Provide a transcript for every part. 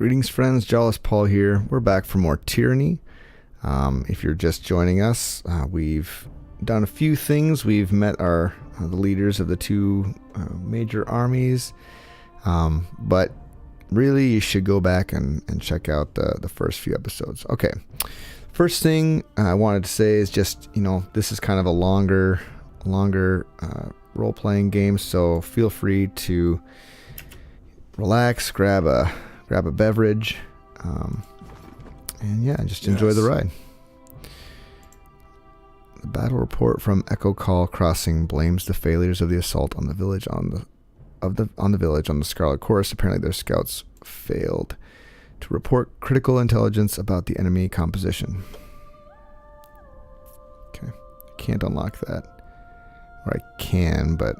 Greetings, friends. Jawless Paul here. We're back for more Tyranny. If you're just joining us, we've done a few things. We've met the leaders of the two major armies, but really you should go back and check out the first few episodes. Okay, first thing I wanted to say is just, this is kind of a longer role-playing game, so feel free to relax, grab a beverage, and yeah, just enjoy the ride. The battle report from Echo Call Crossing blames the failures of the assault on the village on the Scarlet Chorus. Apparently their scouts failed to report critical intelligence about the enemy composition. Okay, I can't unlock that. Or I can, but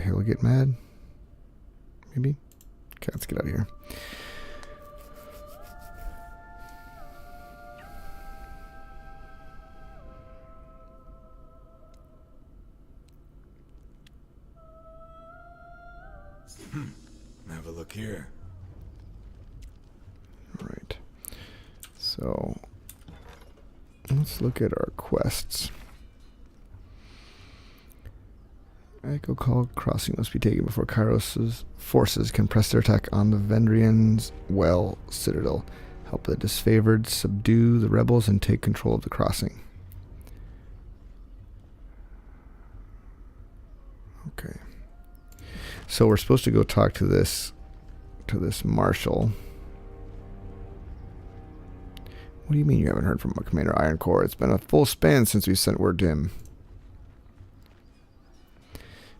he'll get mad. Maybe? Okay, let's get out of here. Have a look here. All right. So, let's look at our quests. Echo Call Crossing must be taken before Kyros' forces can press their attack on the Vendrian's Well Citadel. Help the disfavored subdue the rebels and take control of the crossing. Okay. So we're supposed to go talk to this marshal. What do you mean you haven't heard from Commander Ironcore? It's been a full span since we sent word to him.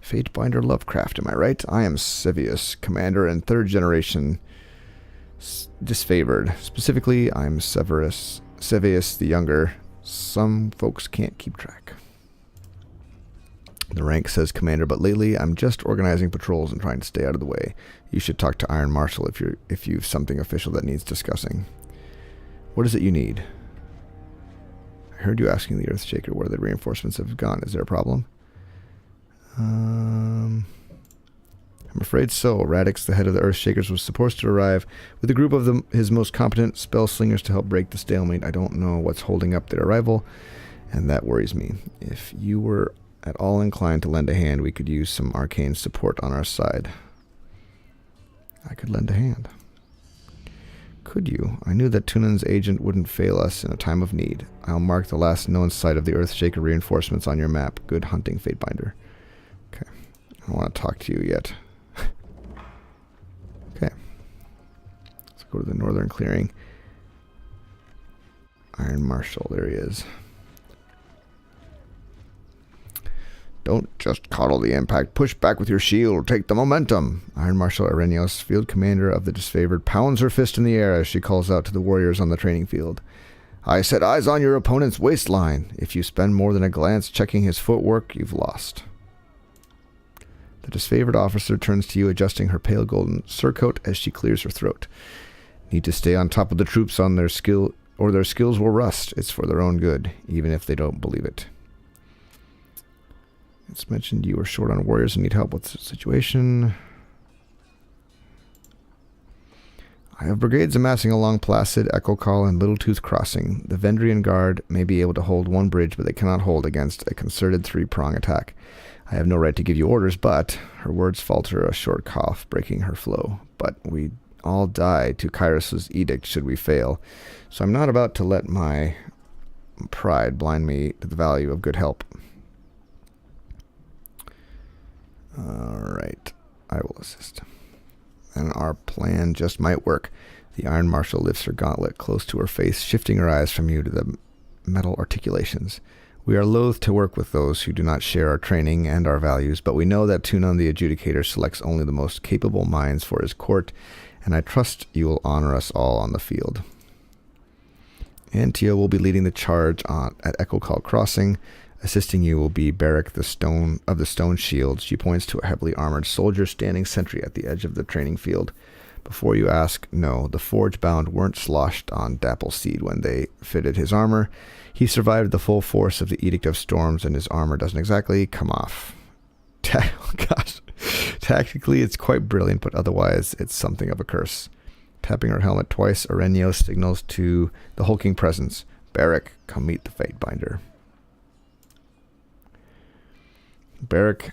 Fatebinder Lovecraft, am I right? I am Sevius, commander and third generation disfavored. Specifically, I'm Sevius the Younger. Some folks can't keep track. The rank says commander, but lately I'm just organizing patrols and trying to stay out of the way. You should talk to Iron Marshal if you've something official that needs discussing. What is it you need? I heard you asking the Earthshaker where the reinforcements have gone. Is there a problem? I'm afraid so. Radix, the head of the Earthshakers, was supposed to arrive with a group of his most competent spell slingers to help break the stalemate. I don't know what's holding up their arrival, and that worries me. If you were at all inclined to lend a hand, we could use some arcane support on our side. I could lend a hand. Could you? I knew that Tunan's agent wouldn't fail us in a time of need. I'll mark the last known site of the Earthshaker reinforcements on your map. Good hunting, Fatebinder. Okay. I don't want to talk to you yet. Okay. Let's go to the northern clearing. Iron Marshal, there he is. Don't just coddle the impact. Push back with your shield. Take the momentum. Iron Marshal Arenios, field commander of the disfavored, pounds her fist in the air as she calls out to the warriors on the training field. I set eyes on your opponent's waistline. If you spend more than a glance checking his footwork, you've lost. The disfavored officer turns to you, adjusting her pale golden surcoat as she clears her throat. Need to stay on top of the troops on their skill, or their skills will rust. It's for their own good, even if they don't believe it. It's mentioned you are short on warriors and need help with the situation. I have brigades amassing along Placid, Echo Call, and Little Tooth Crossing. The Vendrian Guard may be able to hold one bridge, but they cannot hold against a concerted three-prong attack. I have no right to give you orders, but... Her words falter, a short cough breaking her flow. But we all die to Kyros' edict should we fail. So I'm not about to let my pride blind me to the value of good help. Alright, I will assist. And our plan just might work. The Iron Marshal lifts her gauntlet close to her face, shifting her eyes from you to the metal articulations. We are loath to work with those who do not share our training and our values, but we know that Tunan the Adjudicator selects only the most capable minds for his court, and I trust you will honor us all on the field. Antio will be leading the charge at Echo Call Crossing. Assisting you will be Barik the Stone Shield. She points to a heavily armored soldier standing sentry at the edge of the training field. Before you ask, no, the Forge-bound weren't sloshed on Dapple Seed when they fitted his armor. He survived the full force of the Edict of Storms, and his armor doesn't exactly come off. Gosh. Tactically, it's quite brilliant, but otherwise, it's something of a curse. Tapping her helmet twice, Arenio signals to the hulking presence. Barik, come meet the Fatebinder. Barik,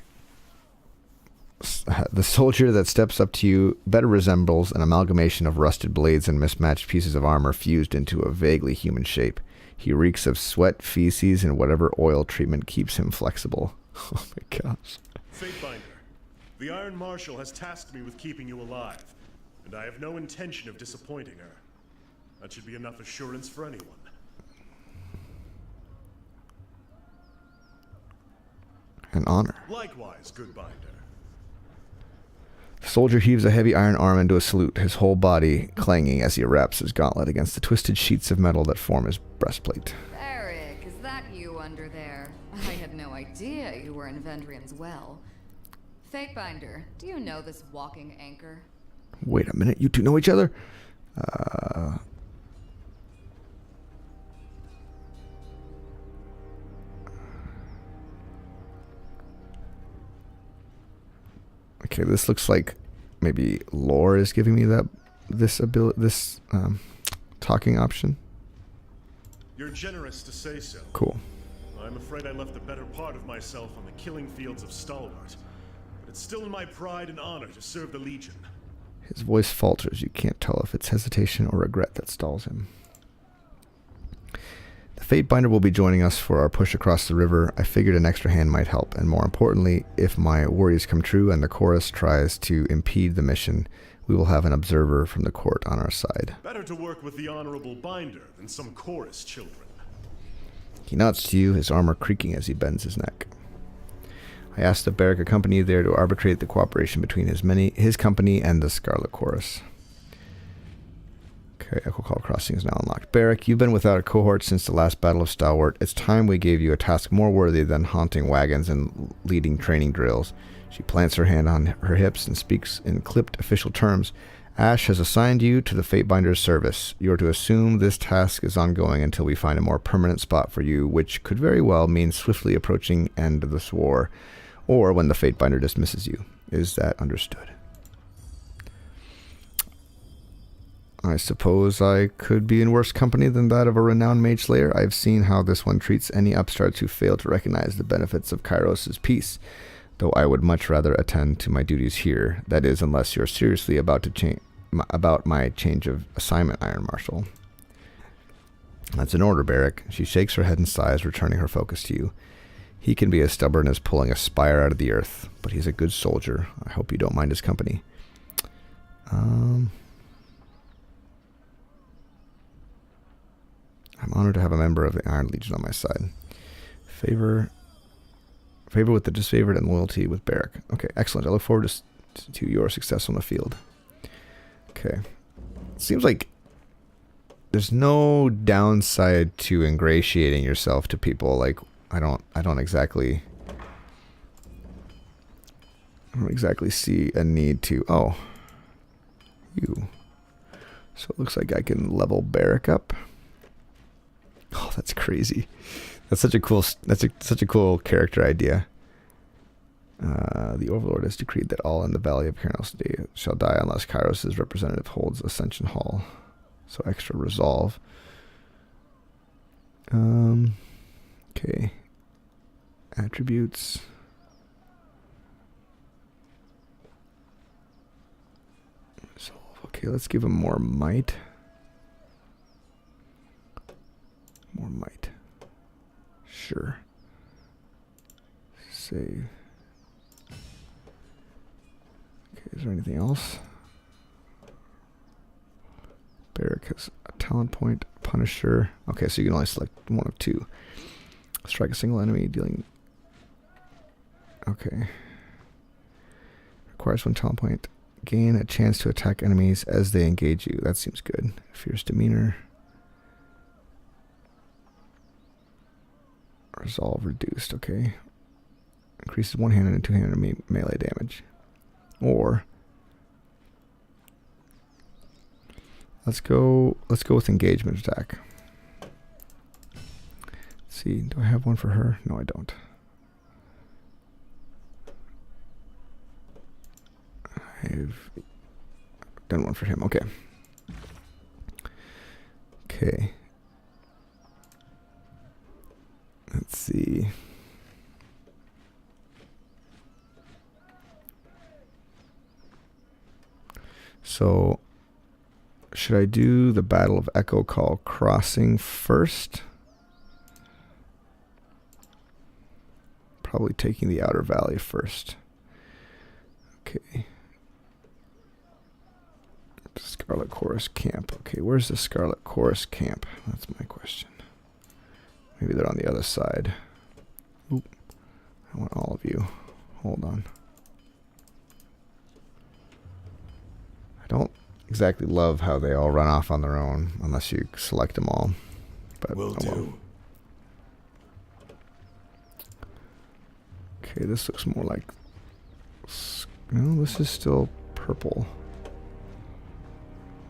the soldier that steps up to you, better resembles an amalgamation of rusted blades and mismatched pieces of armor fused into a vaguely human shape. He reeks of sweat, feces, and whatever oil treatment keeps him flexible. Oh my gosh. Fatebinder, the Iron Marshal has tasked me with keeping you alive, and I have no intention of disappointing her. That should be enough assurance for anyone. An honor. Likewise, good Binder. The soldier heaves a heavy iron arm into a salute, his whole body clanging as he wraps his gauntlet against the twisted sheets of metal that form his breastplate. Barik, is that you under there? I had no idea you were in Vendrian's well. Fatebinder, do you know this walking anchor? Wait a minute, you two know each other? Okay, this looks like maybe lore is giving me this talking option. You're generous to say so. Cool. I'm afraid I left the better part of myself on the killing fields of Stalwart, but it's still in my pride and honor to serve the Legion. His voice falters. You can't tell if it's hesitation or regret that stalls him. The Fatebinder will be joining us for our push across the river. I figured an extra hand might help, and more importantly, if my worries come true and the chorus tries to impede the mission, we will have an observer from the court on our side. Better to work with the Honorable Binder than some chorus children. He nods to you, his armor creaking as he bends his neck. I asked that Barik accompany you there to arbitrate the cooperation between his company and the Scarlet Chorus. Okay, Echo Call Crossing is now unlocked. Barik, you've been without a cohort since the last Battle of Stalwart. It's time we gave you a task more worthy than haunting wagons and leading training drills. She plants her hand on her hips and speaks in clipped official terms. Ash has assigned you to the Fatebinder's service. You are to assume this task is ongoing until we find a more permanent spot for you, which could very well mean swiftly approaching end of this war, or when the Fatebinder dismisses you. Is that understood? I suppose I could be in worse company than that of a renowned mage slayer. I've seen how this one treats any upstarts who fail to recognize the benefits of Kyros' peace, though I would much rather attend to my duties here. That is, unless you're seriously about my change of assignment, Iron Marshal. That's an order, Barik. She shakes her head and sighs, returning her focus to you. He can be as stubborn as pulling a spire out of the earth, but he's a good soldier. I hope you don't mind his company. I'm honored to have a member of the Iron Legion on my side. Favor with the disfavored and loyalty with Barik. Okay, excellent. I look forward to your success on the field. Okay. Seems like there's no downside to ingratiating yourself to people. Like, I don't exactly see a need to. Oh, you. So it looks like I can level Barik up. Oh, that's crazy. That's such a cool character idea. The Overlord has decreed that all in the Valley of Kyros shall die unless Kyros' representative holds Ascension Hall. So extra resolve. Okay. Attributes. Resolve. Okay, let's give him more might. More might. Sure. Save. Okay, is there anything else? Barik has a talent point. Punisher. Okay, so you can only select one of two. Strike a single enemy, dealing... Okay. Requires one talent point. Gain a chance to attack enemies as they engage you. That seems good. Fierce demeanor. Resolve reduced, okay. Increases one-handed and two-handed melee damage. Or let's go with engagement attack. Let's see, do I have one for her? No, I don't. I've done one for him. Okay. Okay. Let's see. So, should I do the Battle of Echo Call Crossing first? Probably taking the Outer Valley first. Okay. Scarlet Chorus Camp. Okay, where's the Scarlet Chorus Camp? That's my question. Maybe they're on the other side. Oop. I want all of you. Hold on. I don't exactly love how they all run off on their own, unless you select them all. But Will do. Okay, this looks more like... No, this is still purple.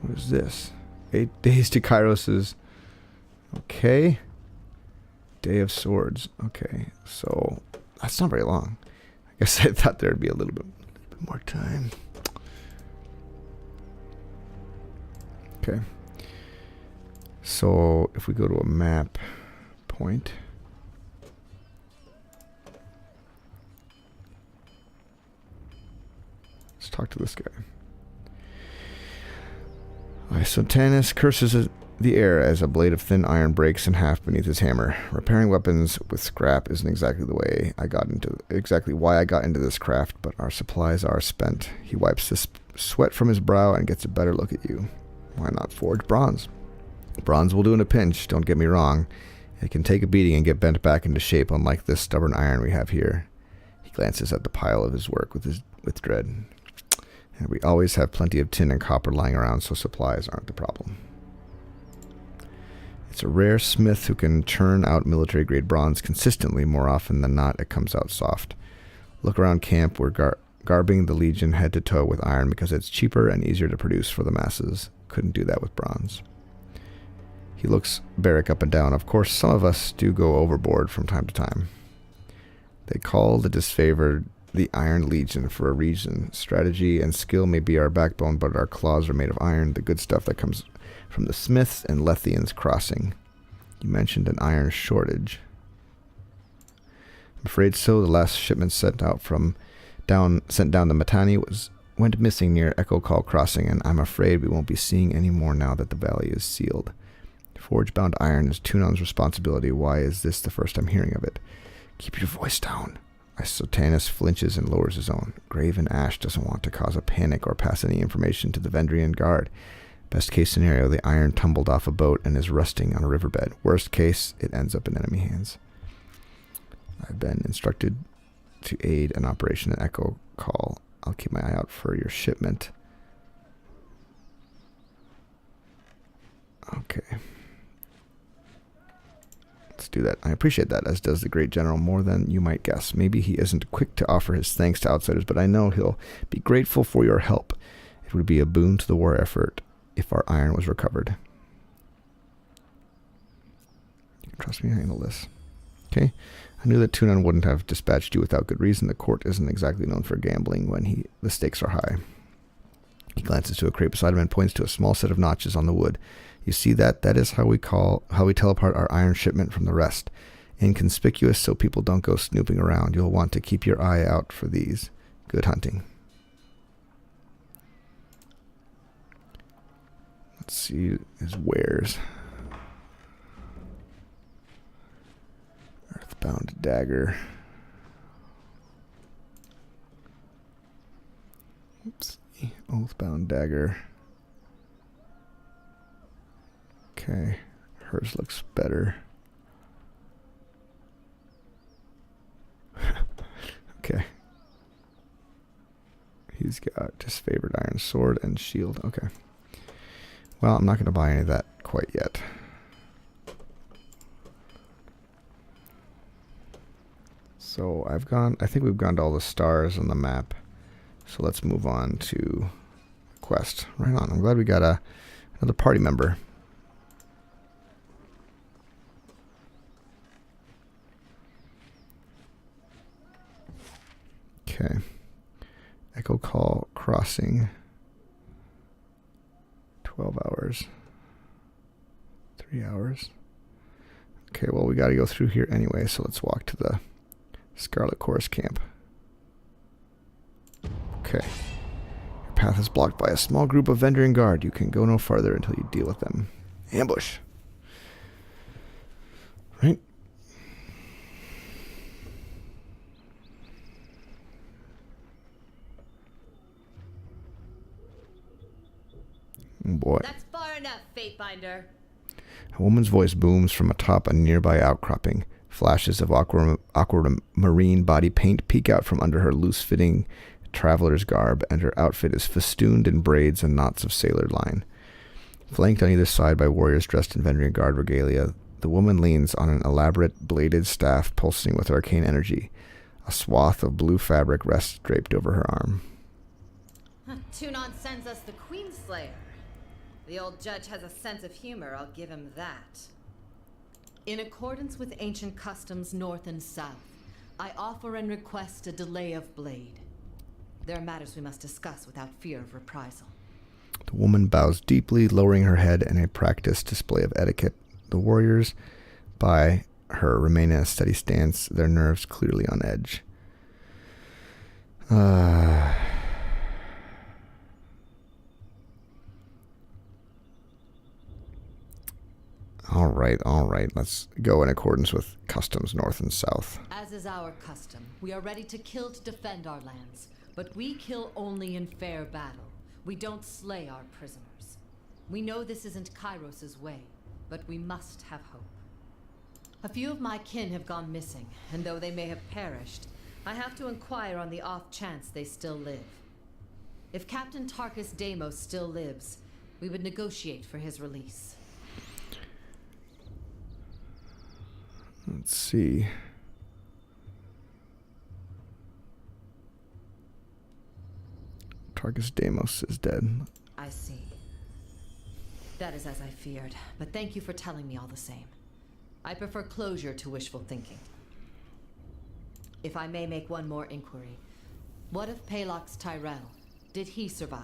What is this? 8 days to Kyros's... Okay. Day of Swords. Okay, so... That's not very long. I guess I thought there'd be a little bit more time. Okay. So, if we go to a map point... Let's talk to this guy. Isotanus curses the air as a blade of thin iron breaks in half beneath his hammer. Repairing weapons with scrap isn't exactly why I got into this craft, but our supplies are spent. He wipes the sweat from his brow and gets a better look at you. Why not forge bronze? Bronze will do in a pinch, don't get me wrong. It can take a beating and get bent back into shape, unlike this stubborn iron we have here. He glances at the pile of his work with dread. And we always have plenty of tin and copper lying around, so supplies aren't the problem. It's a rare smith who can churn out military-grade bronze consistently. More often than not, it comes out soft. Look around camp. We're garbing the Legion head to toe with iron because it's cheaper and easier to produce for the masses. Couldn't do that with bronze. He looks Barik up and down. Of course, some of us do go overboard from time to time. They call the disfavored the Iron Legion for a reason. Strategy and skill may be our backbone, but our claws are made of iron, the good stuff that comes from the Smiths and Lethians crossing. You mentioned an iron shortage. I'm afraid so. The last shipment sent down the Mittani went missing near Echo Call Crossing, and I'm afraid we won't be seeing any more now that the valley is sealed. Forge-bound iron is Tunon's responsibility. Why is this the first I'm hearing of it? Keep your voice down. Isotanus flinches and lowers his own. Graven Ash doesn't want to cause a panic or pass any information to the Vendrian guard. Best case scenario, the iron tumbled off a boat and is rusting on a riverbed. Worst case, it ends up in enemy hands. I've been instructed to aid an operation at Echo Call. I'll keep my eye out for your shipment. Okay. Let's do that. I appreciate that, as does the great general, more than you might guess. Maybe he isn't quick to offer his thanks to outsiders, but I know he'll be grateful for your help. It would be a boon to the war effort if our iron was recovered. You can trust me to handle this. Okay. I knew that Tunon wouldn't have dispatched you without good reason. The court isn't exactly known for gambling when the stakes are high. He glances to a crate beside him and points to a small set of notches on the wood. You see that? That is how we tell apart our iron shipment from the rest. Inconspicuous so people don't go snooping around. You'll want to keep your eye out for these. Good hunting. Let's see his wares. Earthbound dagger. Oops. Oathbound dagger. Okay. Hers looks better. Okay. He's got disfavored iron sword and shield. Okay. Well, I'm not going to buy any of that quite yet. So I think we've gone to all the stars on the map. So let's move on to quest. Right on. I'm glad we got another party member. Okay. Echo Call Crossing. 12 hours. 3 3 hours. Okay, well, we got to go through here anyway, so let's walk to the Scarlet Chorus camp. Okay. Your path is blocked by a small group of Vendrian Guard. You can go no farther until you deal with them. Ambush. Right. Oh boy. That's far enough, Fatebinder. A woman's voice booms from atop a nearby outcropping. Flashes of aquamarine body paint peek out from under her loose-fitting traveler's garb, and her outfit is festooned in braids and knots of sailor line. Flanked on either side by warriors dressed in Vendrian Guard regalia, the woman leans on an elaborate bladed staff pulsing with arcane energy. A swath of blue fabric rests draped over her arm. Tunon sends us the Queenslayer. The old judge has a sense of humor, I'll give him that. In accordance with ancient customs north and south, I offer and request a delay of blade. There are matters we must discuss without fear of reprisal. The woman bows deeply, lowering her head in a practiced display of etiquette. The warriors by her remain in a steady stance, their nerves clearly on edge. All right. Let's go in accordance with customs north and south. As is our custom, we are ready to kill to defend our lands, but we kill only in fair battle. We don't slay our prisoners. We know this isn't Kyros' way, but we must have hope. A few of my kin have gone missing, and though they may have perished, I have to inquire on the off chance they still live. If Captain Tarkus Deimos still lives, we would negotiate for his release. Let's see. Tarkus Deimos is dead. I see. That is as I feared, but thank you for telling me all the same. I prefer closure to wishful thinking. If I may make one more inquiry, what of Palox Tyrell? Did he survive?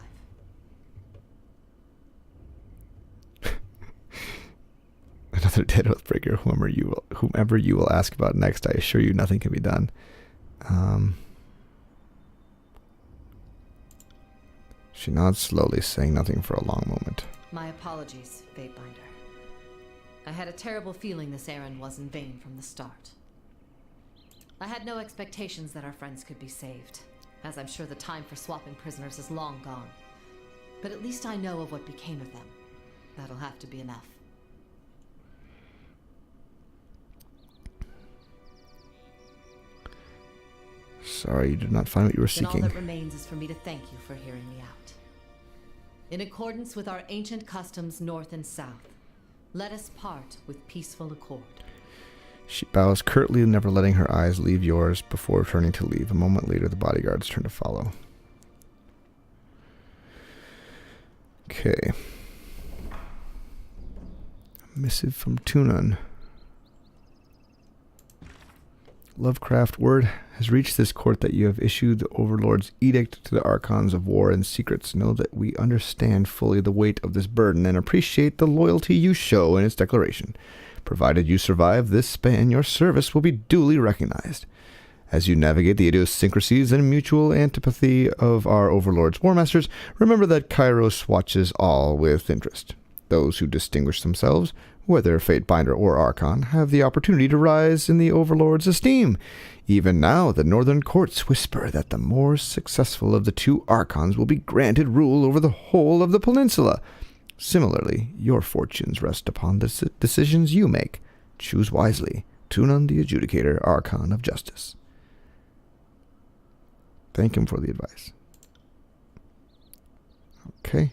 Another dead Oathbreaker, whomever you will ask about next, I assure you nothing can be done. She nods slowly, saying nothing for a long moment. My apologies, Fatebinder. I had a terrible feeling this errand was in vain from the start. I had no expectations that our friends could be saved, as I'm sure the time for swapping prisoners is long gone. But at least I know of what became of them. That'll have to be enough. Sorry, you did not find what you were Then all seeking. that remains is for me to thank you for hearing me out. In accordance with our ancient customs north and south, let us part with peaceful accord. She bows curtly, never letting her eyes leave yours before turning to leave. A moment later, the bodyguards turn to follow. Okay. A missive from Tunon. Lovecraft, word has reached this court that you have issued the Overlord's edict to the Archons of War and Secrets. Know that we understand fully the weight of this burden and appreciate the loyalty you show in its declaration. Provided you survive this span, your service will be duly recognized. As you navigate the idiosyncrasies and mutual antipathy of our Overlord's War Masters, remember that Kyros watches all with interest. Those who distinguish themselves, whether Fatebinder or Archon, have the opportunity to rise in the Overlord's esteem. Even now, the northern courts whisper that the more successful of the two Archons will be granted rule over the whole of the peninsula. Similarly, your fortunes rest upon the decisions you make. Choose wisely. Tunon the Adjudicator, Archon of Justice. Thank him for the advice. Okay.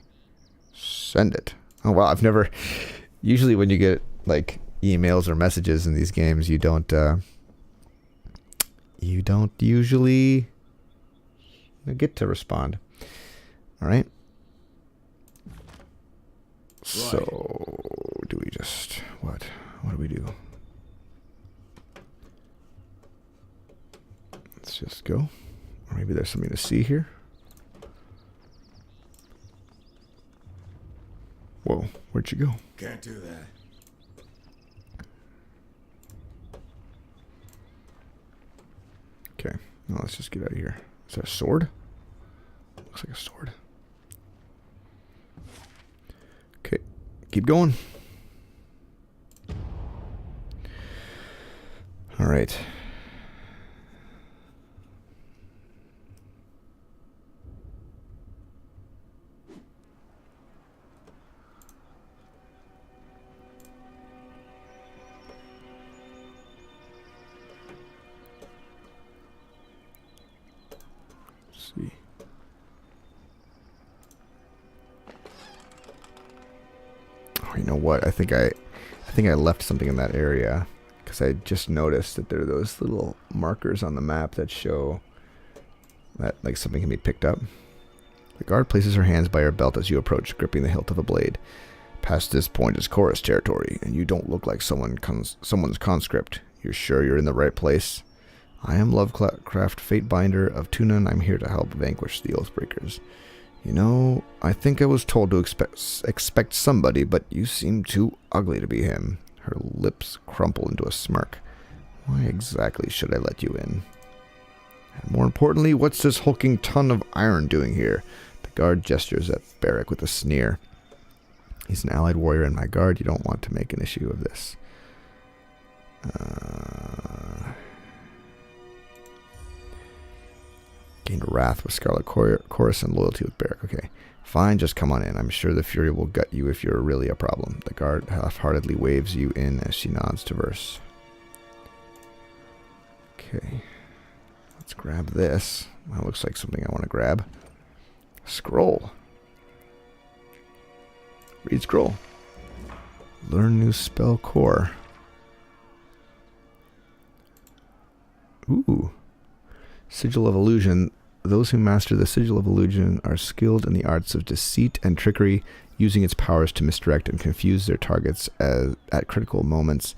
Send it. Oh, wow, I've never... Usually when you get, like, emails or messages in these games, you don't usually get to respond. All right? So, do we just... What do we do? Let's just go. Or maybe there's something to see here. Whoa, where'd you go? Can't do that. No, let's just get out of here. Is that a sword? Looks like a sword. Okay, keep going. All right. See. Oh, you know what? I think I left something in that area because I just noticed that there are those little markers on the map that show that like something can be picked up. The guard places her hands by her belt as you approach, gripping the hilt of a blade. Past this point is chorus territory, and you don't look like someone's conscript. You're sure you're in the right place? I am Lovecraft Fatebinder of Tunan. I'm here to help vanquish the Oathbreakers. You know, I think I was told to expect somebody, but you seem too ugly to be him. Her lips crumple into a smirk. Why exactly should I let you in? And more importantly, what's this hulking ton of iron doing here? The guard gestures at Barik with a sneer. He's an allied warrior in my guard. You don't want to make an issue of this. Gained wrath with Scarlet Chorus and loyalty with Barik. Okay, fine, just come on in. I'm sure the Fury will gut you if you're really a problem. The guard half-heartedly waves you in as she nods to verse. Okay, let's grab this. That looks like something I want to grab. Scroll. Read scroll. Learn new spell core. Ooh. Sigil of Illusion. Those who master the Sigil of Illusion are skilled in the arts of deceit and trickery, using its powers to misdirect and confuse their targets at critical moments,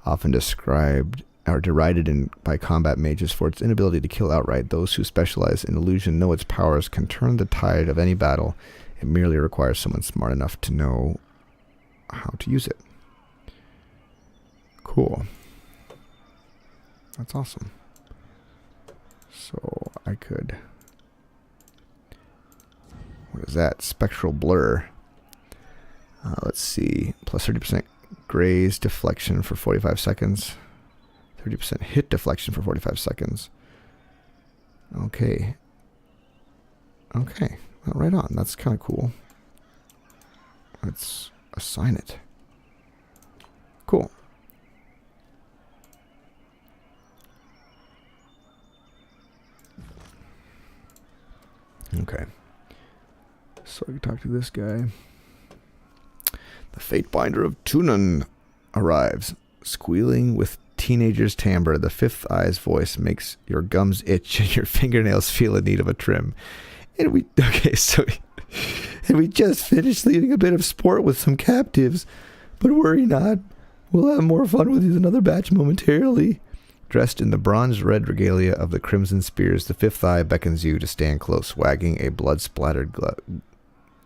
often described or derided by combat mages for its inability to kill outright. Those who specialize in illusion know its powers can turn the tide of any battle. It merely requires someone smart enough to know how to use it. Cool. That's awesome. So I could... What is that? Spectral Blur. Let's see. Plus 30% graze deflection for 45 seconds. 30% hit deflection for 45 seconds. Okay. Okay. Well, right on. That's kind of cool. Let's assign it. Cool. Okay. So I can talk to this guy. The Fatebinder of Tunan arrives. Squealing with teenager's timbre, the fifth eye's voice makes your gums itch and your fingernails feel in need of a trim. And we just finished leading a bit of sport with some captives. But worry not. We'll have more fun with another batch momentarily. Dressed in the bronze-red regalia of the Crimson Spears, the fifth eye beckons you to stand close, wagging a blood-splattered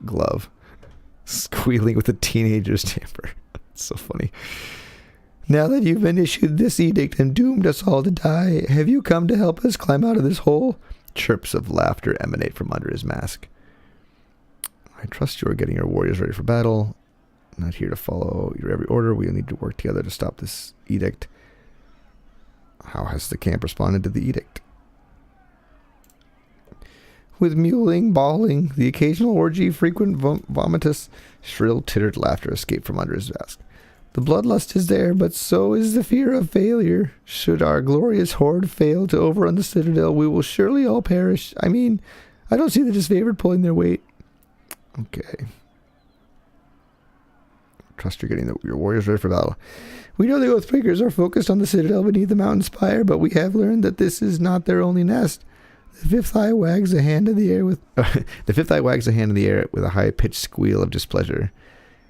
glove. Squealing with a teenager's temper. It's so funny. Now that you've been issued this edict and doomed us all to die, have you come to help us climb out of this hole? Chirps of laughter emanate from under his mask. I trust you are getting your warriors ready for battle. I'm not here to follow your every order. We need to work together to stop this edict. How has the camp responded to the edict? With mewling, bawling, the occasional orgy, frequent vomitus, shrill tittered laughter escape from under his mask. The bloodlust is there, but so is the fear of failure. Should our glorious horde fail to overrun the citadel, we will surely all perish. I mean, I don't see the disfavored pulling their weight. Okay. Trust you're getting your warriors ready for battle. We know the Oathbreakers are focused on the citadel beneath the mountain spire, but we have learned that this is not their only nest. The fifth eye wags a hand in the air with a high-pitched squeal of displeasure.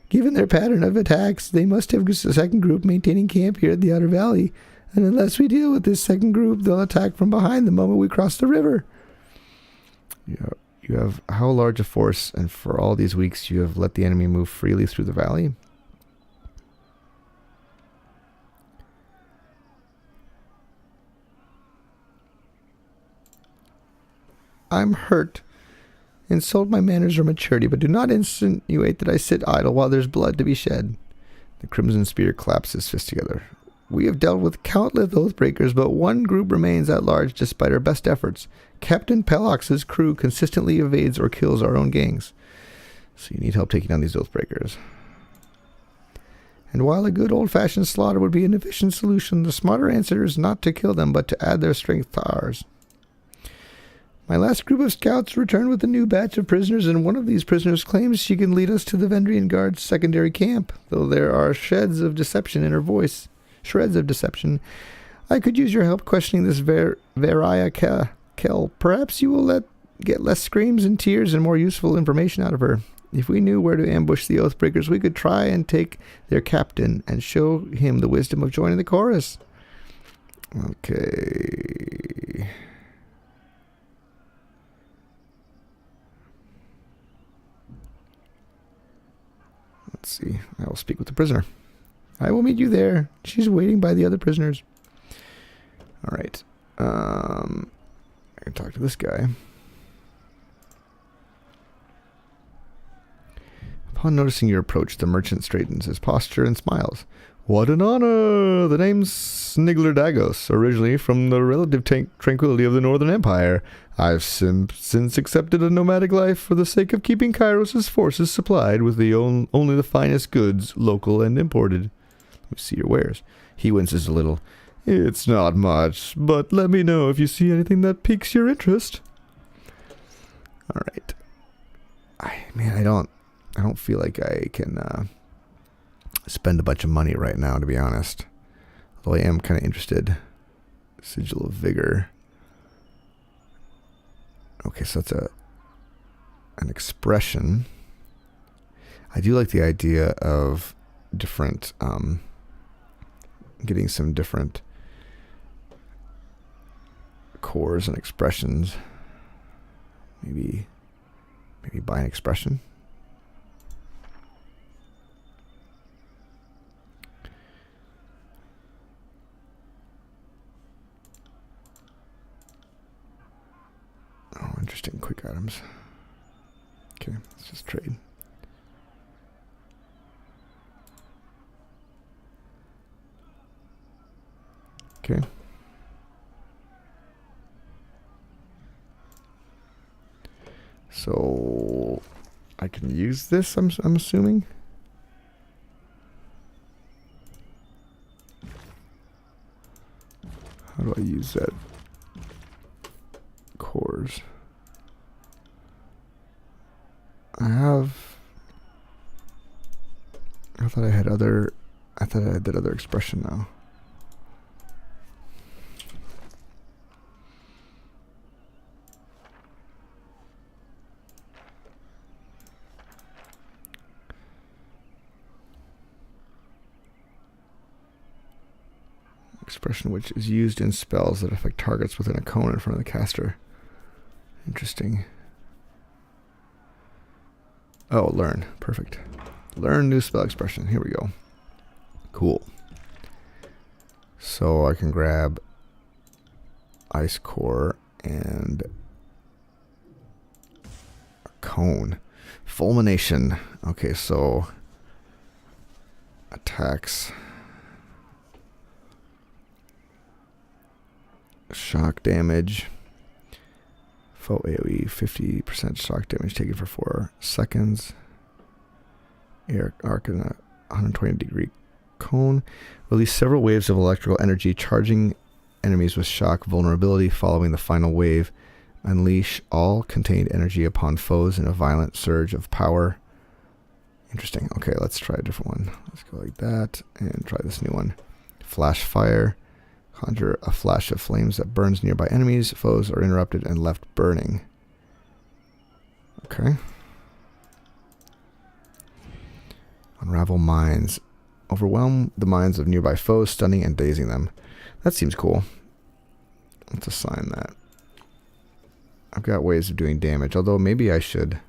Given their pattern of attacks, they must have a second group maintaining camp here at the Outer Valley, and unless we deal with this second group, they'll attack from behind the moment we cross the river. You have how large a force, and for all these weeks you have let the enemy move freely through the valley? I'm hurt. Insult my manners or maturity, but do not insinuate that I sit idle while there's blood to be shed. The Crimson Spear claps his fist together. We have dealt with countless oathbreakers, but one group remains at large despite our best efforts. Captain Pellox's crew consistently evades or kills our own gangs. So you need help taking down these oathbreakers. And while a good old-fashioned slaughter would be an efficient solution, the smarter answer is not to kill them, but to add their strength to ours. My last group of scouts returned with a new batch of prisoners, and one of these prisoners claims she can lead us to the Vendrian Guard's secondary camp, though there are shreds of deception in her voice. I could use your help questioning this Varia Kel. Perhaps you will get less screams and tears and more useful information out of her. If we knew where to ambush the Oathbreakers, we could try and take their captain and show him the wisdom of joining the chorus. Okay. Let's see. I will speak with the prisoner. I will meet you there. She's waiting by the other prisoners. All right. I can talk to this guy. Upon noticing your approach, the merchant straightens his posture and smiles. What an honor! The name's Snigler Dagos, originally from the relative tranquility of the Northern Empire. I've since accepted a nomadic life for the sake of keeping Kyros' forces supplied with only the finest goods, local and imported. Let me see your wares. He winces a little. It's not much, but let me know if you see anything that piques your interest. All right. I don't feel like I can spend a bunch of money right now, to be honest. Although I am kind of interested. Sigil of Vigor. Okay, so that's an expression. I do like the idea of different, getting some different cores and expressions. Maybe buy an expression. Oh, interesting. Quick items. Okay, let's just trade. Okay. So I can use this, I'm assuming. How do I use that? Cores. I thought I had that other expression now. Expression which is used in spells that affect targets within a cone in front of the caster. Interesting. Oh, learn. Perfect. Learn new spell expression. Here we go. Cool. So I can grab Ice Core and a cone. Fulmination. Okay, so attacks. Shock damage. Foe AoE, 50% shock damage taken for 4 seconds. Air arc in a 120-degree cone. Release several waves of electrical energy, charging enemies with shock vulnerability following the final wave. Unleash all contained energy upon foes in a violent surge of power. Interesting. Okay, let's try a different one. Let's go like that and try this new one. Flash fire. Conjure a flash of flames that burns nearby enemies. Foes are interrupted and left burning. Okay. Unravel minds. Overwhelm the minds of nearby foes, stunning and dazing them. That seems cool. Let's assign that. I've got ways of doing damage, although maybe I should.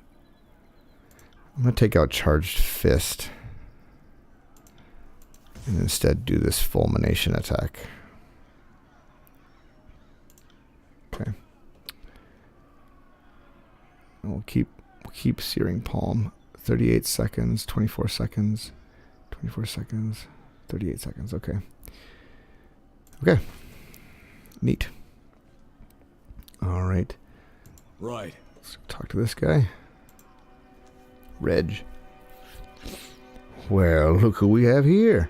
I'm going to take out Charged Fist. And instead do this Fulmination attack. Okay. We'll keep searing palm. 38 seconds, 24 seconds, 24 seconds, 38 seconds. Okay. Okay. Neat. All right. Right. Let's talk to this guy. Reg. Well, look who we have here.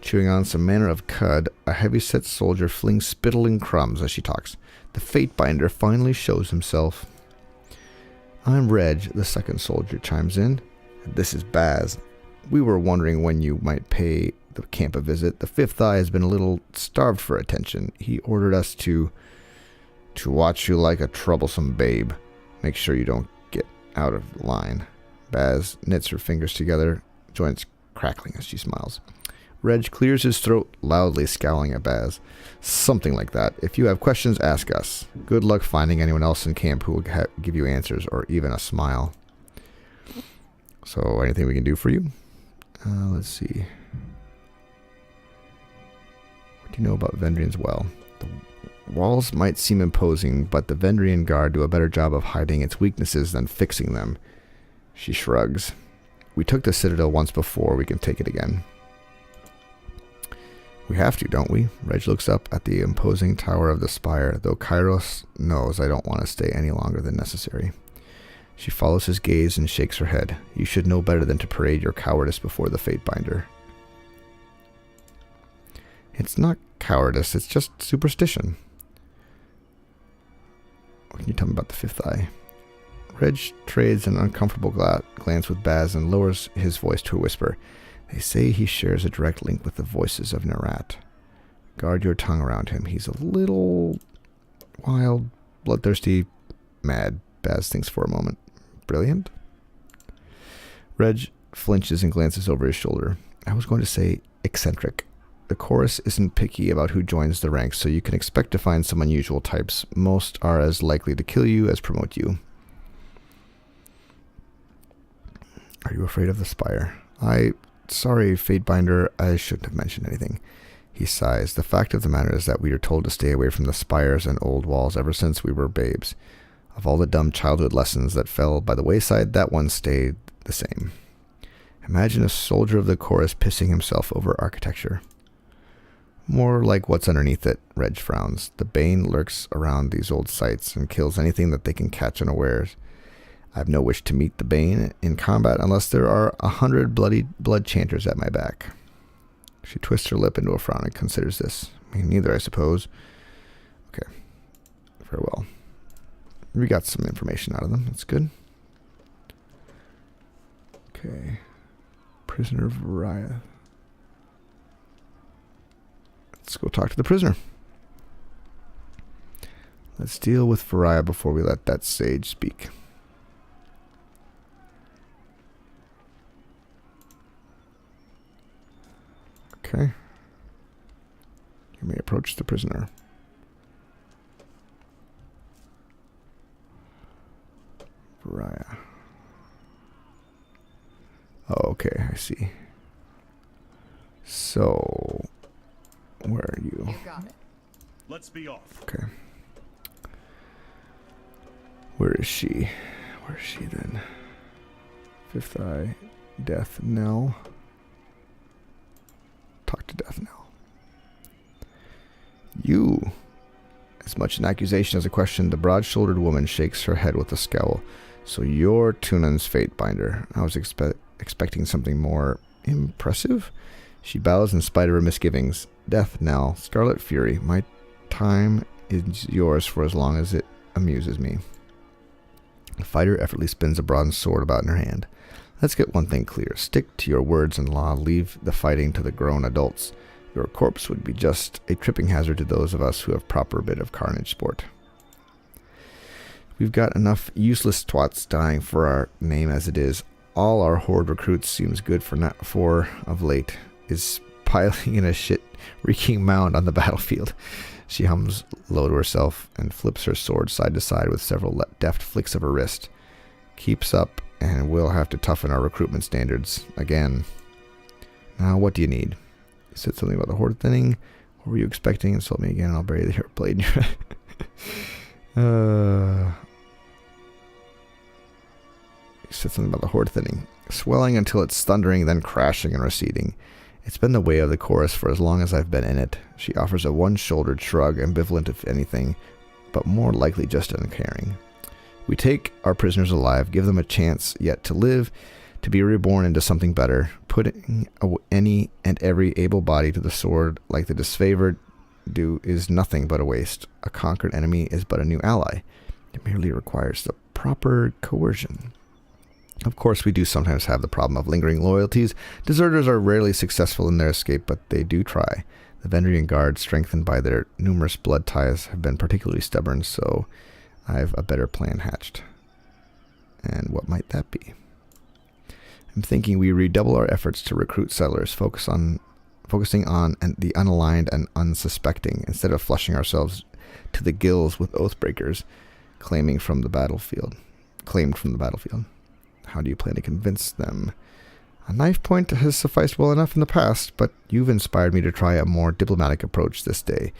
Chewing on some manner of cud, a heavy-set soldier flings spittle and crumbs as she talks. The Fatebinder finally shows himself. I'm Reg, the second soldier chimes in. This is Baz. We were wondering when you might pay the camp a visit. The Fifth Eye has been a little starved for attention. He ordered us to watch you like a troublesome babe. Make sure you don't get out of line. Baz knits her fingers together, joints crackling as she smiles. Reg clears his throat, loudly scowling at Baz. Something like that. If you have questions, ask us. Good luck finding anyone else in camp who will give you answers or even a smile. So, anything we can do for you? Let's see. What do you know about Vendrian's Well? The walls might seem imposing, but the Vendrian Guard do a better job of hiding its weaknesses than fixing them. She shrugs. We took the Citadel once before, we can take it again. We have to, don't we? Reg looks up at the imposing tower of the spire, though Kyros knows I don't want to stay any longer than necessary. She follows his gaze and shakes her head. You should know better than to parade your cowardice before the Fatebinder. It's not cowardice, it's just superstition. What can you tell me about the Fifth Eye? Reg trades an uncomfortable glance with Baz and lowers his voice to a whisper. They say he shares a direct link with the voices of Nerat. Guard your tongue around him. He's a little wild, bloodthirsty, mad. Baz thinks for a moment. Brilliant? Reg flinches and glances over his shoulder. I was going to say eccentric. The chorus isn't picky about who joins the ranks, so you can expect to find some unusual types. Most are as likely to kill you as promote you. Are you afraid of the spire? Sorry, Fatebinder, I shouldn't have mentioned anything. He sighs. The fact of the matter is that we are told to stay away from the spires and old walls ever since we were babes. Of all the dumb childhood lessons that fell by the wayside, that one stayed the same. Imagine a soldier of the chorus pissing himself over architecture. More like what's underneath it, Reg frowns. The Bane lurks around these old sites and kills anything that they can catch unawares. I have no wish to meet the Bane in combat unless there are 100 blood chanters at my back. She twists her lip into a frown and considers this. Me neither, I suppose. Okay. Very well. We got some information out of them. That's good. Okay. Prisoner Variah. Let's go talk to the prisoner. Let's deal with Variah before we let that sage speak. Okay. You may approach the prisoner. Variah. Oh, okay, I see. So, where are you? You got it. Let's be off. Okay. Where is she? Where is she then? Fifth Eye. Death Knell. Talk to Death Knell. You. As much an accusation as a question, the broad-shouldered woman shakes her head with a scowl. So you're Tunan's Fatebinder. I was expecting something more impressive. She bows in spite of her misgivings. Death Knell, Scarlet Fury, my time is yours for as long as it amuses me. The fighter effortlessly spins a bronze sword about in her hand. Let's get one thing clear. Stick to your words and law. Leave the fighting to the grown adults. Your corpse would be just a tripping hazard to those of us who have proper bit of carnage sport. We've got enough useless twats dying for our name as it is. All our horde recruits seems good for of late is piling in a shit-reeking mound on the battlefield. She hums low to herself and flips her sword side to side with several deft flicks of her wrist. Keeps up, and we'll have to toughen our recruitment standards again. Now, what do you need? You said something about the horde thinning. What were you expecting? Insult me again, and I'll bury the blade in your head. She said something about the horde thinning. Swelling until it's thundering, then crashing and receding. It's been the way of the chorus for as long as I've been in it. She offers a one-shouldered shrug, ambivalent if anything, but more likely just uncaring. We take our prisoners alive, give them a chance yet to live, to be reborn into something better, putting any and every able body to the sword like the disfavored do is nothing but a waste. A conquered enemy is but a new ally. It merely requires the proper coercion. Of course, we do sometimes have the problem of lingering loyalties. Deserters are rarely successful in their escape, but they do try. The Vendrian Guard, strengthened by their numerous blood ties, have been particularly stubborn, so I've a better plan hatched. And what might that be? I'm thinking we redouble our efforts to recruit settlers, focusing on the unaligned and unsuspecting, instead of flushing ourselves to the gills with oathbreakers claimed from the battlefield. How do you plan to convince them? A knife point has sufficed well enough in the past, but you've inspired me to try a more diplomatic approach this day.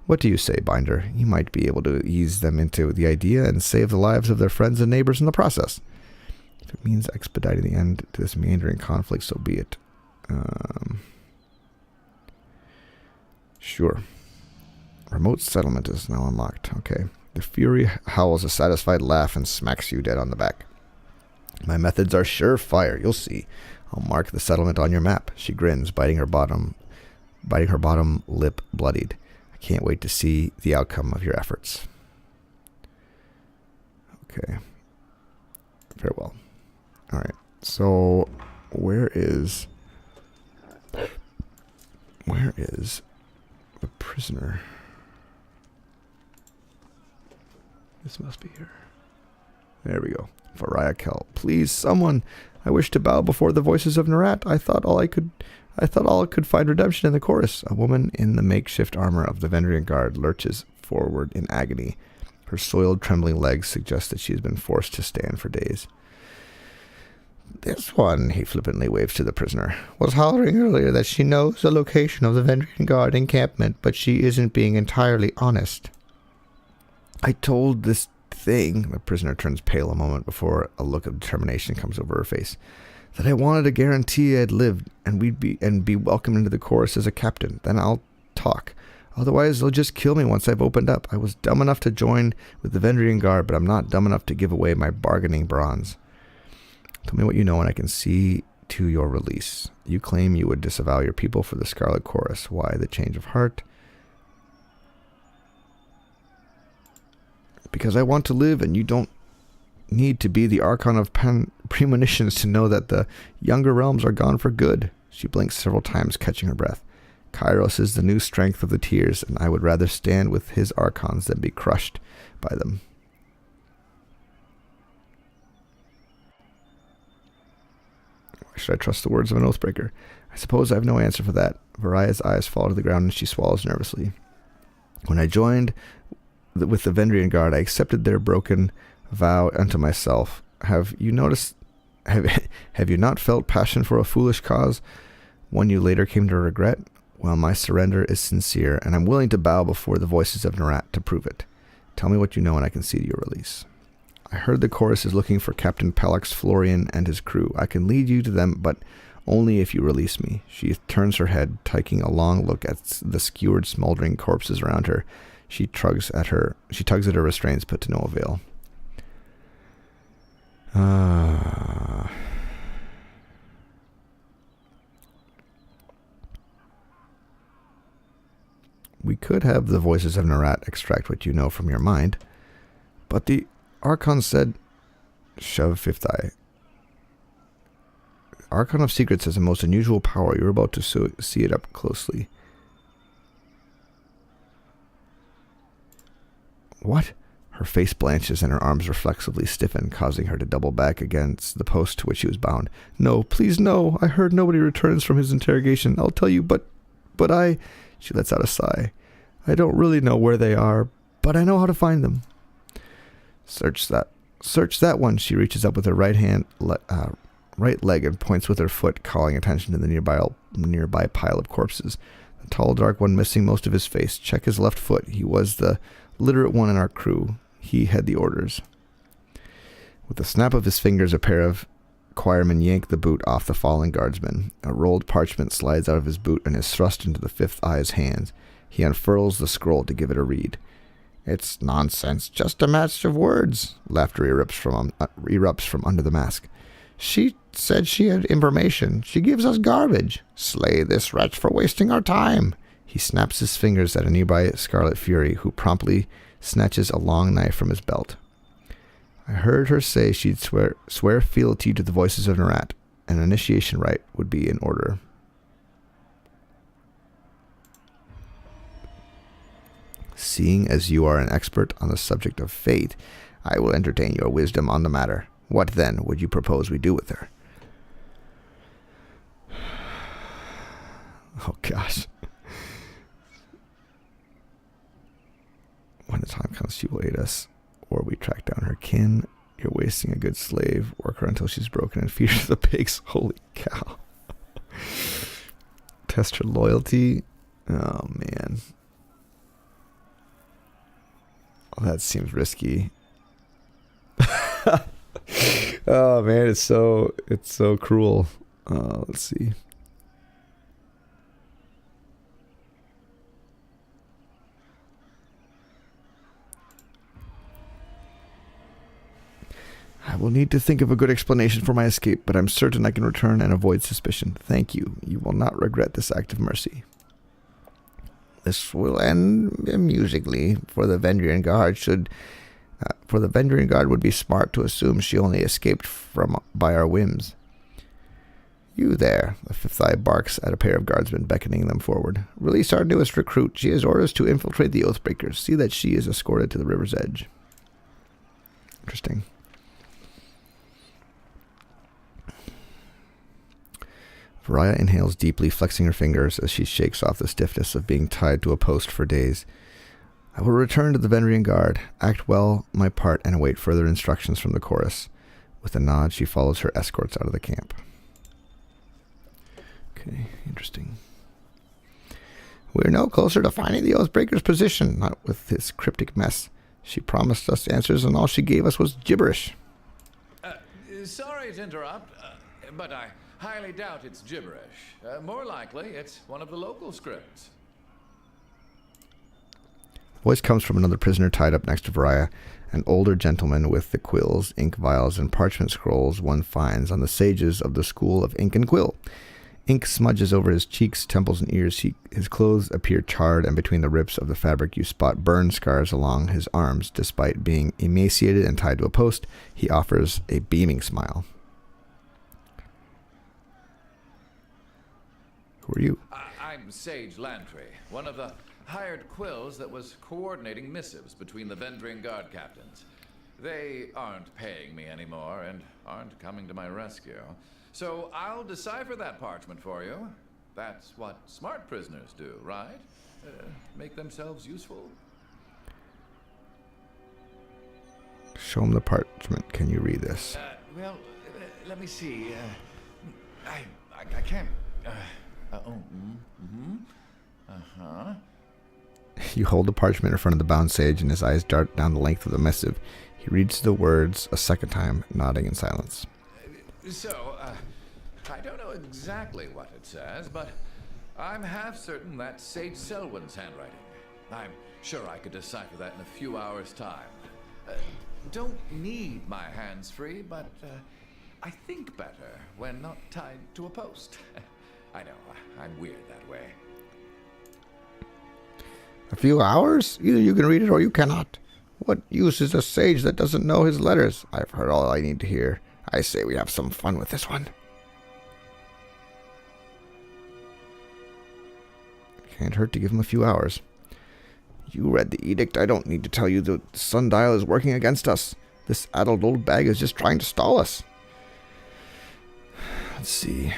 What do you say, Binder? You might be able to ease them into the idea and save the lives of their friends and neighbors in the process. If it means expediting the end to this meandering conflict, so be it. Sure. Remote settlement is now unlocked. Okay. The Fury howls a satisfied laugh and smacks you dead on the back. My methods are surefire, you'll see. I'll mark the settlement on your map. She grins, biting her bottom lip bloodied. I can't wait to see the outcome of your efforts. Okay. Very well. Alright. So, where is the prisoner? This must be here. There we go. Variakel. Please, someone. I wish to bow before the voices of Nerat. I thought all could find redemption in the chorus. A woman in the makeshift armor of the Vendrian Guard lurches forward in agony. Her soiled, trembling legs suggest that she has been forced to stand for days. This one, he flippantly waves to the prisoner, was hollering earlier that she knows the location of the Vendrian Guard encampment, but she isn't being entirely honest. I told this thing, the prisoner turns pale a moment before a look of determination comes over her face, that I wanted a guarantee I'd lived and be welcomed into the chorus as a captain. Then I'll talk. Otherwise, they'll just kill me once I've opened up. I was dumb enough to join with the Vendrian Guard, but I'm not dumb enough to give away my bargaining bronze. Tell me what you know and I can see to your release. You claim you would disavow your people for the Scarlet Chorus. Why the change of heart? Because I want to live, and you don't need to be the Archon of Premonitions to know that the younger realms are gone for good. She blinks several times, catching her breath. Kyros is the new strength of the Tears, and I would rather stand with his Archons than be crushed by them. Why should I trust the words of an Oathbreaker? I suppose I have no answer for that. Varia's eyes fall to the ground, and she swallows nervously. When I joined with the Vendrian Guard, I accepted their broken vow unto myself. Have you not felt passion for a foolish cause, one you later came to regret? Well, my surrender is sincere, and I'm willing to bow before the voices of Nerat to prove it. Tell me what you know and I can see to your release. I heard the chorus is looking for Captain Palax Florian and his crew. I can lead you to them, but only if you release me. She turns her head, taking a long look at the skewered, smoldering corpses around her. She tugs at her restraints, but to no avail. We could have the voices of Nerat extract what you know from your mind, but the Archon said, shove fifth eye. Archon of Secrets has a most unusual power. You're about to see it up closely. What? Her face blanches and her arms reflexively stiffen, causing her to double back against the post to which she was bound. No, please no. I heard nobody returns from his interrogation. I'll tell you, but I... She lets out a sigh. I don't really know where they are, but I know how to find them. Search that one. She reaches up with her right leg and points with her foot, calling attention to the nearby pile of corpses. The tall, dark one missing most of his face. Check his left foot. He was the literate one in our crew. He had the orders. With a snap of his fingers, a pair of choirmen yank the boot off the fallen guardsman. A rolled parchment slides out of his boot and is thrust into the fifth eye's hands. He unfurls the scroll to give it a read. "It's nonsense, just a match of words." Laughter erupts from under the mask. "She said she had information. She gives us garbage. Slay this wretch for wasting our time." He snaps his fingers at a nearby Scarlet Fury, who promptly snatches a long knife from his belt. "I heard her say she'd swear fealty to the voices of Nerat. An initiation rite would be in order." "Seeing as you are an expert on the subject of fate, I will entertain your wisdom on the matter. What then would you propose we do with her?" Oh gosh. "When the time comes, she will aid us, or we track down her kin. You're wasting a good slave. Work her until she's broken and feed her to the pigs." Holy cow. Test her loyalty. Oh man. Oh, that seems risky. Oh man, it's so cruel. Let's see. "I will need to think of a good explanation for my escape, but I'm certain I can return and avoid suspicion. Thank you. You will not regret this act of mercy." "This will end amusingly, for the Vendrian Guard would be smart to assume she only escaped by our whims." "You there," the fifth eye barks at a pair of guardsmen, beckoning them forward. "Release our newest recruit. She has orders to infiltrate the Oathbreakers. See that she is escorted to the river's edge." Interesting. Varaya inhales deeply, flexing her fingers as she shakes off the stiffness of being tied to a post for days. "I will return to the Vendrian Guard, act well my part, and await further instructions from the chorus." With a nod, she follows her escorts out of the camp. Okay, interesting. "We're no closer to finding the Oathbreaker's position, not with this cryptic mess. She promised us answers, and all she gave us was gibberish." Sorry to interrupt, but I highly doubt it's gibberish. More likely, it's one of the local scripts. The voice comes from another prisoner tied up next to Varaya, an older gentleman with the quills, ink vials, and parchment scrolls one finds on the sages of the school of ink and quill. Ink smudges over his cheeks, temples, and ears. His clothes appear charred, and between the rips of the fabric you spot burn scars along his arms. Despite being emaciated and tied to a post, he offers a beaming smile. "Who are you?" I'm Sage Lantry, one of the hired quills that was coordinating missives between the Vendrian Guard captains. They aren't paying me anymore and aren't coming to my rescue. So I'll decipher that parchment for you. That's what smart prisoners do, right? Make themselves useful. "Show him the parchment. Can you read this?" Let me see. I can't. You hold the parchment in front of the bound sage, and his eyes dart down the length of the missive. He reads the words a second time, nodding in silence. I don't know exactly what it says, but I'm half certain that's Sage Selwyn's handwriting. I'm sure I could decipher that in a few hours' time. Don't need my hands free, but I think better when not tied to a post. I know, I'm weird that way. "A few hours? Either you can read it or you cannot. What use is a sage that doesn't know his letters? I've heard all I need to hear. I say we have some fun with this one." "Can't hurt to give him a few hours." "You read the edict. I don't need to tell you the sundial is working against us. This addled old bag is just trying to stall us." Let's see.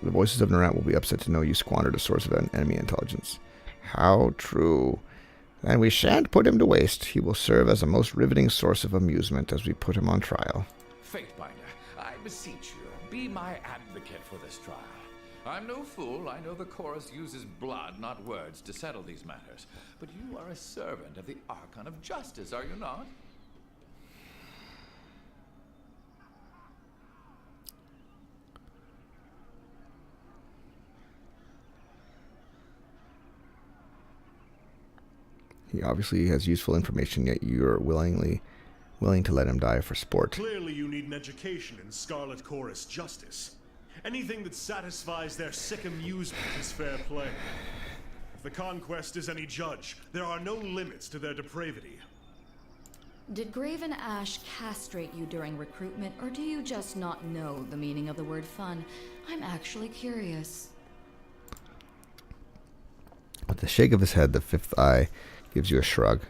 "The voices of Nerat will be upset to know you squandered a source of enemy intelligence." "How true. And we shan't put him to waste. He will serve as a most riveting source of amusement as we put him on trial." Fatebinder, I beseech you, be my advocate for this trial. I'm no fool. I know the chorus uses blood, not words, to settle these matters. But you are a servant of the Archon of Justice, are you not? He obviously has useful information, yet you're willing to let him die for sport. Clearly you need an education in Scarlet Chorus justice. Anything that satisfies their sick amusement is fair play. If the conquest is any judge, there are no limits to their depravity. Did Graven Ash castrate you during recruitment, or do you just not know the meaning of the word fun? I'm actually curious. With a shake of his head, the fifth eye gives you a shrug.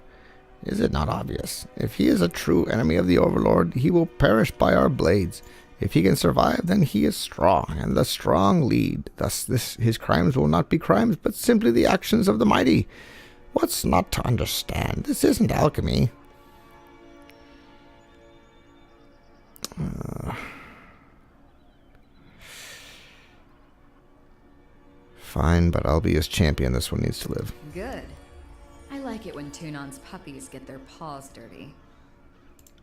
Is it not obvious? If he is a true enemy of the Overlord, he will perish by our blades. If he can survive, then he is strong, and the strong lead. Thus his crimes will not be crimes, but simply the actions of the mighty. What's not to understand? This isn't alchemy. Fine, but I'll be his champion. This one needs to live. Good. I like it when Tunon's puppies get their paws dirty.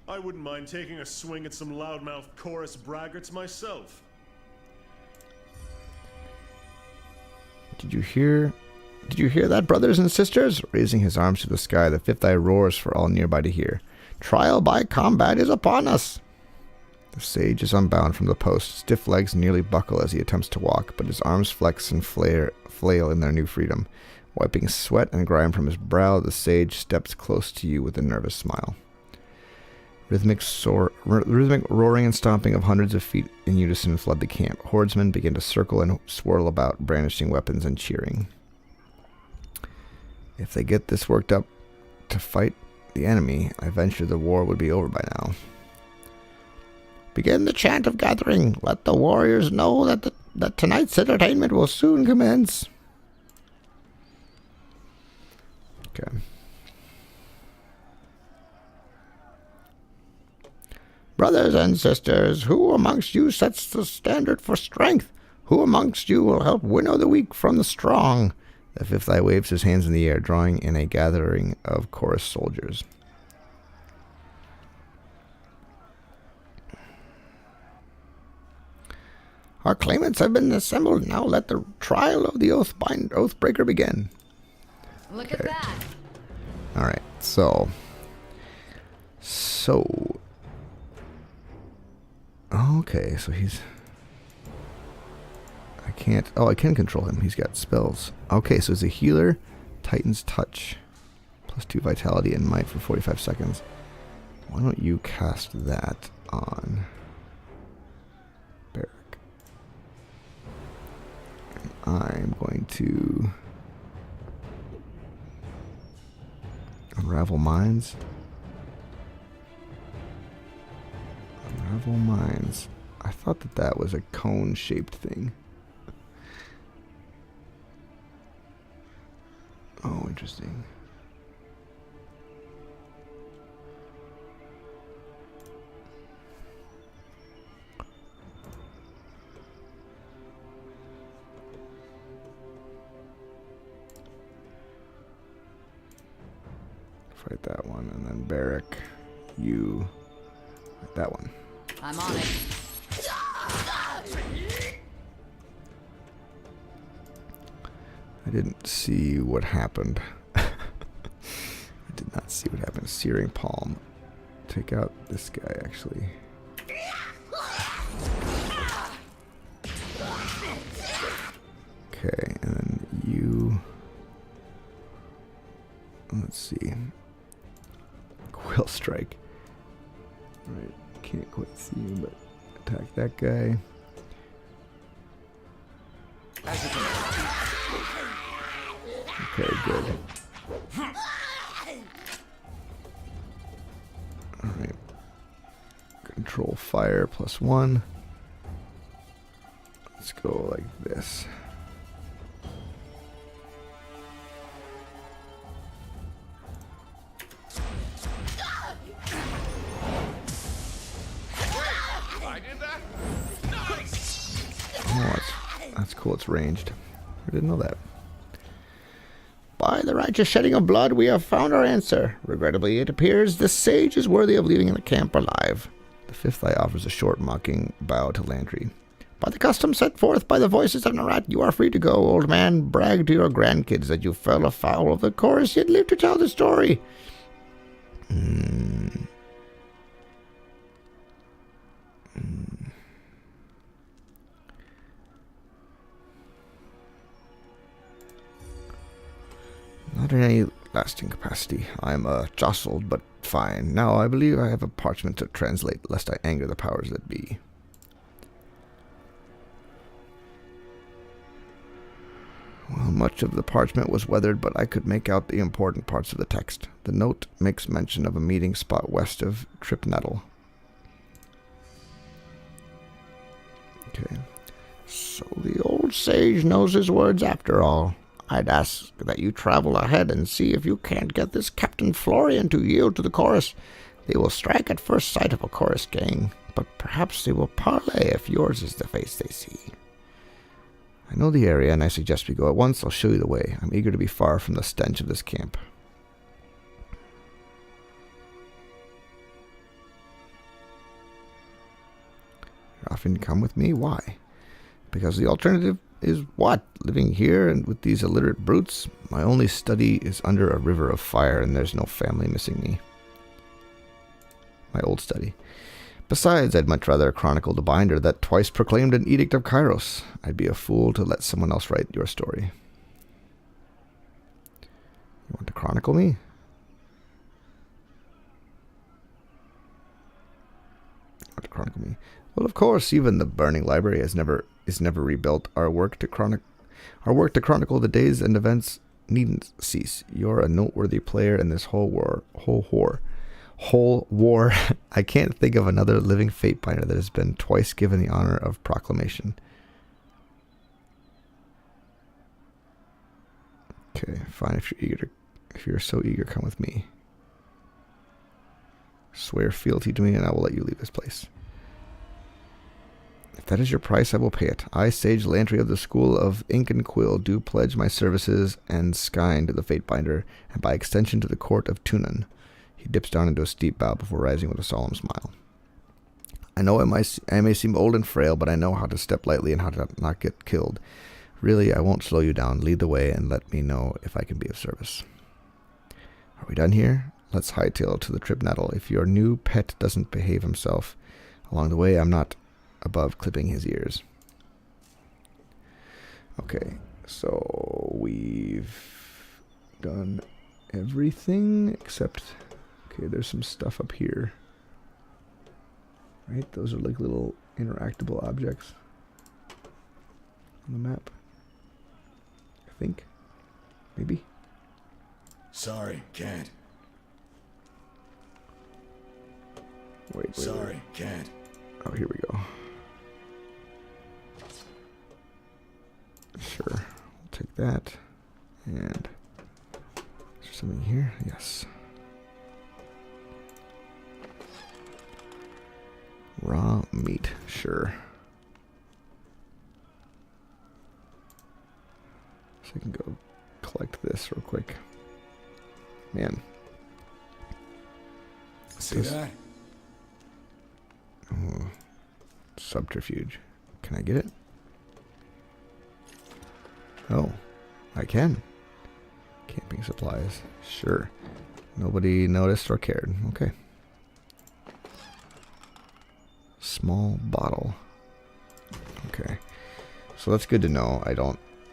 I wouldn't mind taking a swing at some loudmouth chorus braggarts myself. Did you hear that, brothers and sisters? Raising his arms to the sky, the fifth eye roars for all nearby to hear. Trial by combat is upon us. The sage is unbound from the post. Stiff legs nearly buckle as he attempts to walk, but his arms flex and flail in their new freedom. Wiping sweat and grime from his brow, the sage steps close to you with a nervous smile. Rhythmic roaring and stomping of hundreds of feet in unison flood the camp. Hordsmen begin to circle and swirl about, brandishing weapons and cheering. If they get this worked up to fight the enemy, I venture the war would be over by now. Begin the chant of gathering. Let the warriors know that tonight's entertainment will soon commence. Okay. Brothers and sisters, who amongst you sets the standard for strength? Who amongst you will help winnow the weak from the strong? The fifth eye waves his hands in the air, drawing in a gathering of chorus soldiers. Our claimants have been assembled. Now let the trial of the Oathbreaker begin. Look at that. All right, so okay, so I can control him. He's got spells. Okay, so he's a healer, Titan's Touch, +2 vitality and might for 45 seconds. Why don't you cast that on Barik? And I'm going to Unravel Minds. Unravel Minds. I thought that was a cone-shaped thing. Oh, interesting. Fight that one, and then Barik, you fight that one. I'm on it. I didn't see what happened. I did not see what happened. Searing Palm. Take out this guy, actually. Okay, and then you... Let's see. Quill Strike. Alright, can't quite see you, but attack that guy. Okay, good. Alright. Control fire +1. Let's go like this. That's cool, it's ranged. I didn't know that. By the righteous shedding of blood, we have found our answer. Regrettably, it appears this sage is worthy of leaving the camp alive. The fifth eye offers a short, mocking bow to Lantry. By the custom set forth by the voices of Narat, you are free to go, old man. Brag to your grandkids that you fell afoul of the chorus, yet live to tell the story. Not in any lasting capacity. I am jostled, but fine. Now I believe I have a parchment to translate, lest I anger the powers that be. Well, much of the parchment was weathered, but I could make out the important parts of the text. The note makes mention of a meeting spot west of Tripnettle. Okay. So the old sage knows his words after all. I'd ask that you travel ahead and see if you can't get this Captain Florian to yield to the chorus. They will strike at first sight of a chorus gang, but perhaps they will parley if yours is the face they see. I know the area, and I suggest we go at once. I'll show you the way. I'm eager to be far from the stench of this camp. You're offering to come with me? Why? Because the alternative is what? Living here and with these illiterate brutes? My only study is under a river of fire, and there's no family missing me. My old study. Besides, I'd much rather chronicle the binder that twice proclaimed an edict of Kyros. I'd be a fool to let someone else write your story. You want to chronicle me? You want to chronicle me? Well, of course, even the burning library is never rebuilt. Our work to chronicle the days and events needn't cease. You're a noteworthy player in this whole war. I can't think of another living fate binder that has been twice given the honor of proclamation. Okay, fine. If you're so eager, come with me. Swear fealty to me, and I will let you leave this place. If that is your price, I will pay it. I, Sage Lantry of the School of Ink and Quill, do pledge my services and Skine to the Fate Binder, and by extension to the court of Tunan. He dips down into a steep bow before rising with a solemn smile. I know I may seem old and frail, but I know how to step lightly and how to not get killed. Really, I won't slow you down. Lead the way and let me know if I can be of service. Are we done here? Let's hightail to the Tripnettle. If your new pet doesn't behave himself along the way, I'm not above clipping his ears. Okay, so we've done everything except... Okay, there's some stuff up here. Right? Those are like little interactable objects on the map. I think. Maybe. Sorry, can't. Wait. Sorry, can't. Oh, here we go. Sure. We'll take that. And is there something here? Yes. Raw meat. Sure. So I can go collect this real quick. Man. See that? Oh, subterfuge. Can I get it? Oh, I can. Camping supplies. Sure. Nobody noticed or cared. Okay. Small bottle. Okay. So that's good to know.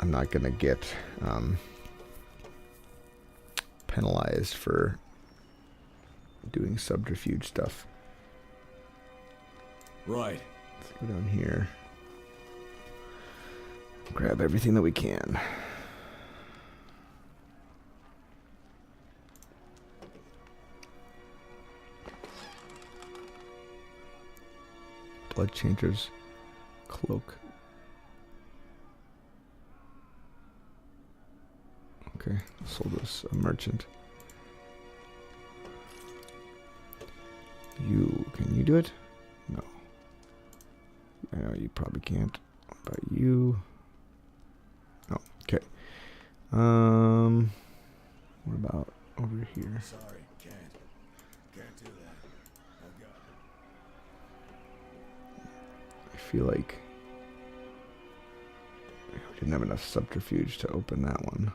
I'm not gonna get penalized for doing subterfuge stuff. Right. Let's go down here. Grab everything that we can. Blood Changer's cloak. Okay, sold this a merchant. Can you do it? No. I know you probably can't. What about you? What about over here? Sorry, can't. Can't do that. I've got it. I feel like we didn't have enough subterfuge to open that one.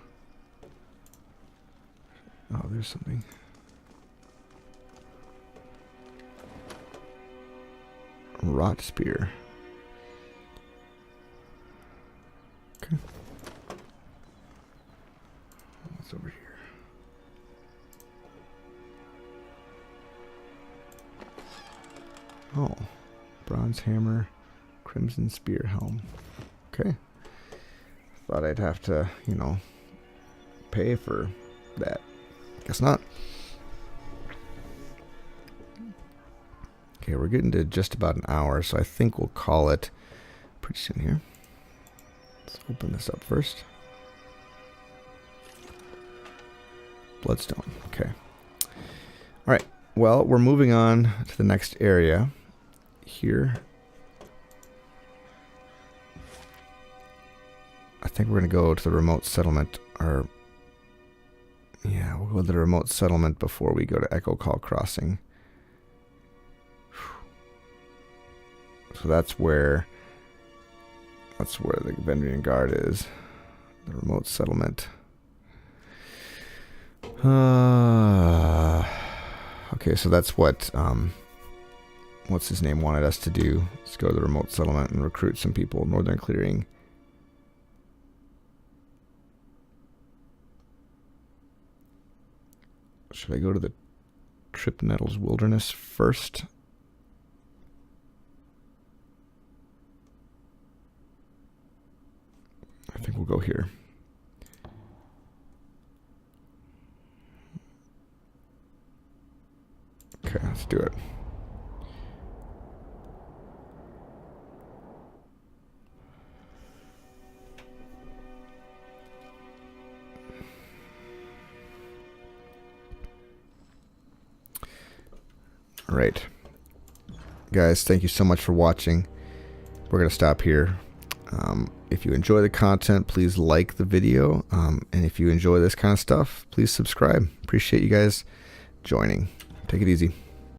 Oh, there's something. Rot spear. Okay. What's over here? Oh, bronze hammer, crimson spear helm. Okay. Thought I'd have to, you know, pay for that. Guess not. Okay, we're getting to just about an hour, so I think we'll call it pretty soon here. Let's open this up first. Bloodstone. Okay. All right. Well, we're moving on to the next area here. I think we're going to go to the remote settlement, or yeah, we'll go to the remote settlement before we go to Echo Call Crossing. So that's where the Vendrian Guard is. The remote settlement. Okay, so that's what what's his name wanted us to do. Let's go to the remote settlement and recruit some people. Northern Clearing. Should I go to the Trip Nettles Wilderness first? I think we'll go here. Okay, let's do it. All right. Guys, thank you so much for watching. We're going to stop here. If you enjoy the content, please like the video. And if you enjoy this kind of stuff, please subscribe. Appreciate you guys joining. Take it easy.